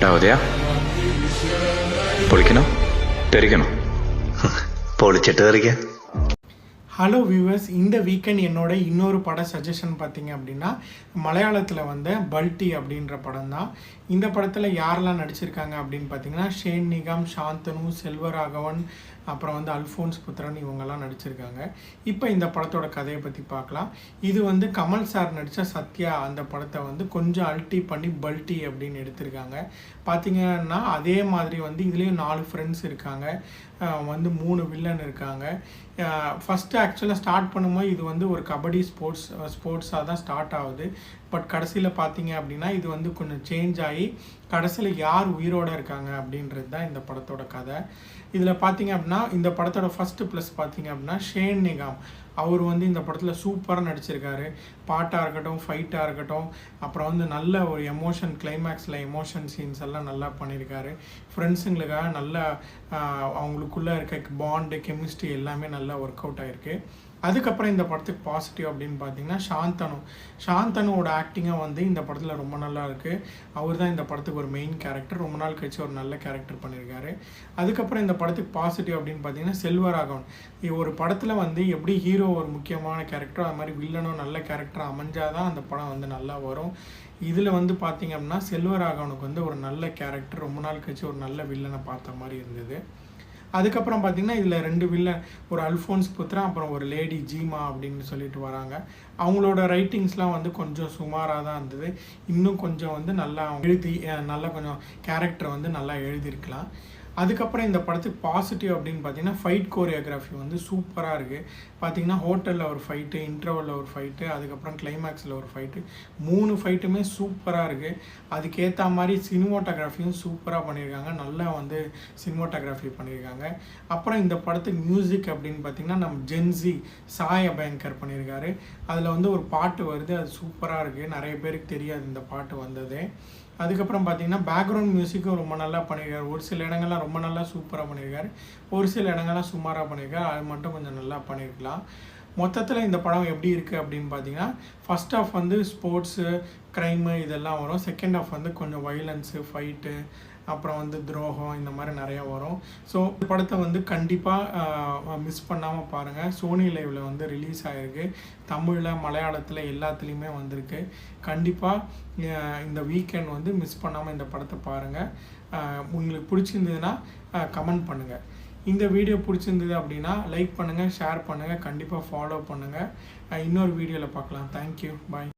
உதயா பொழிக்கணும் தெரிக்கணும் பொழிச்சிட்டு வரீங்க. Hello viewers, இந்த weekend என்னோட இன்னொரு பட சஜஷன் பார்த்தீங்க அப்படின்னா மலையாளத்தில் வந்த பல்டி அப்படின்ற படம் தான். இந்த படத்தில் யாரெல்லாம் நடிச்சிருக்காங்க அப்படின்னு பார்த்தீங்கன்னா ஷேன் நிகாம், சாந்தனு, செல்வராகவன், அப்புறம் வந்து அல்ஃபோன்ஸ் புத்திரன், இவங்கெல்லாம் நடிச்சிருக்காங்க. இப்போ இந்த படத்தோட கதையை பற்றி பார்க்கலாம். இது வந்து கமல் சார் நடித்த சத்யா அந்த படத்தை வந்து கொஞ்சம் அல்ட்டி பண்ணி பல்டி அப்படின்னு எடுத்திருக்காங்க. பார்த்தீங்கன்னா அதே மாதிரி வந்து இதுலேயும் 4 ஃப்ரெண்ட்ஸ் இருக்காங்க, வந்து 3 வில்லன் இருக்காங்க. ஃபஸ்ட்டு ஆக்சுவலாக ஸ்டார்ட் பண்ணும்போது இது வந்து ஒரு கபடி ஸ்போர்ட்ஸாக தான் ஸ்டார்ட் ஆகுது. பட் கடைசியில் பார்த்தீங்க அப்படின்னா இது வந்து கொஞ்சம் சேஞ்ச் ஆகி கடைசியில் யார் உயிரோடு இருக்காங்க அப்படின்றது தான் இந்த படத்தோட கதை. இதில் பார்த்தீங்க அப்படின்னா இந்த படத்தோட ஃபஸ்ட்டு ப்ளஸ் பார்த்தீங்க அப்படின்னா ஷேன் நிகாம் அவர் வந்து இந்த படத்தில் சூப்பராக நடிச்சிருக்காரு. பாட்டாக இருக்கட்டும், ஃபைட்டாக இருக்கட்டும், அப்புறம் வந்து நல்ல ஒரு எமோஷன், கிளைமேக்ஸில் எமோஷன் சீன்ஸ் எல்லாம் நல்லா பண்ணியிருக்காரு. ஃப்ரெண்ட்ஸுங்களுக்காக நல்லா அவங்களுக்குள்ளே இருக்க பாண்டு, கெமிஸ்ட்ரி எல்லாமே நல்லா ஒர்க் அவுட் ஆகிருக்கு. அதுக்கப்புறம் இந்த படத்துக்கு பாசிட்டிவ் அப்படின்னு பார்த்தீங்கன்னா சாந்தனுவோட ஆக்டிங்காக வந்து இந்த படத்தில் ரொம்ப நல்லா இருக்குது. அவர் தான் இந்த படத்துக்கு ஒரு மெயின் கேரக்டர், ரொம்ப நாள் கழிச்சு ஒரு நல்ல கேரக்டர் பண்ணியிருக்காரு. அதுக்கப்புறம் இந்த படத்துக்கு பாசிட்டிவ் அப்படின்னு பார்த்தீங்கன்னா செல்வராகவன் ஒரு படத்தில் வந்து எப்படி ஹீரோ ஒரு முக்கியமான கேரக்டரோ அது மாதிரி வில்லனும் நல்ல கேரக்டர் அமைஞ்சாதான் அந்த படம் வந்து நல்லா வரும். இதில் வந்து பார்த்தீங்க அப்படின்னா செல்வராகவனுக்கு வந்து ஒரு நல்ல கேரக்டர், ரொம்ப நாள் கழிச்சு ஒரு நல்ல வில்லனை பார்த்த மாதிரி இருந்தது. அதுக்கப்புறம் பார்த்திங்கன்னா இதில் 2 வில்லன், ஒரு அல்ஃபோன்ஸ் புத்ரா, அப்புறம் ஒரு லேடி ஜீமா அப்படின்னு சொல்லிட்டு வராங்க. அவங்களோட ரைட்டிங்ஸ்லாம் வந்து கொஞ்சம் சுமாராக தான் இருந்தது. இன்னும் கொஞ்சம் வந்து நல்லா நல்லா கொஞ்சம் கேரக்டர் வந்து நல்லா எழுதியிருக்கலாம். அதுக்கப்புறம் இந்த படத்துக்கு பாசிட்டிவ் அப்படின்னு பார்த்தீங்கன்னா ஃபைட் கோரியோகிராஃபி வந்து சூப்பராக இருக்குது. பார்த்திங்கன்னா ஹோட்டலில் ஒரு ஃபைட்டு, இன்டர்வலில் ஒரு ஃபைட்டு, அதுக்கப்புறம் கிளைமேக்ஸில் ஒரு ஃபைட்டு, 3 ஃபைட்டுமே சூப்பராக இருக்குது. அதுக்கேற்ற மாதிரி சினிமோட்டோகிராஃபியும் சூப்பராக பண்ணியிருக்காங்க, நல்லா வந்து சினிமோட்டோகிராஃபி பண்ணியிருக்காங்க. அப்புறம் இந்த படத்துக்கு மியூசிக் அப்படின்னு பார்த்திங்கன்னா நம்ம ஜென்சி சாய் அபயங்கர் பண்ணியிருக்காரு. அதில் வந்து ஒரு பாட்டு வருது, அது சூப்பராக இருக்குது. நிறைய பேருக்கு தெரியாது இந்த பாட்டு வந்ததே. அதுக்கப்புறம் பார்த்திங்கன்னா பேக்ரவுண்ட் மியூசிக்கும் ரொம்ப நல்லா பண்ணியிருக்காரு. ஒரு சில இடங்கள்லாம் ரொம்ப நல்லா சூப்பராக பண்ணியிருக்காரு, ஒரு சில இடங்கள்லாம் சுமாராக பண்ணியிருக்காரு. அது மட்டும் கொஞ்சம் நல்லா பண்ணியிருக்கலாம். மொத்தத்தில் இந்த படம் எப்படி இருக்குது அப்படின்னு பார்த்தீங்கன்னா ஃபஸ்ட் ஆஃப் வந்து ஸ்போர்ட்ஸு, க்ரைமு இதெல்லாம் வரும். செகண்ட் ஆஃப் வந்து கொஞ்சம் வைலன்ஸு, ஃபைட்டு, அப்புறம் வந்து துரோகம், இந்த மாதிரி நிறையா வரும். ஸோ இந்த படத்தை வந்து கண்டிப்பாக மிஸ் பண்ணாமல் பாருங்கள். சோனி லைவில் வந்து ரிலீஸ் ஆகிருக்கு. தமிழில், மலையாளத்தில் எல்லாத்துலேயுமே வந்திருக்கு. கண்டிப்பாக இந்த வீக்கெண்ட் வந்து மிஸ் பண்ணாமல் இந்த படத்தை பாருங்கள். உங்களுக்கு பிடிச்சிருந்ததுன்னா கமெண்ட் பண்ணுங்கள். இந்த வீடியோ பிடிச்சிருந்தது அப்படின்னா லைக் பண்ணுங்கள், ஷேர் பண்ணுங்கள், கண்டிப்பாக ஃபாலோ பண்ணுங்கள். இன்னொரு வீடியோவில் பார்க்கலாம். தேங்க்யூ, பாய்.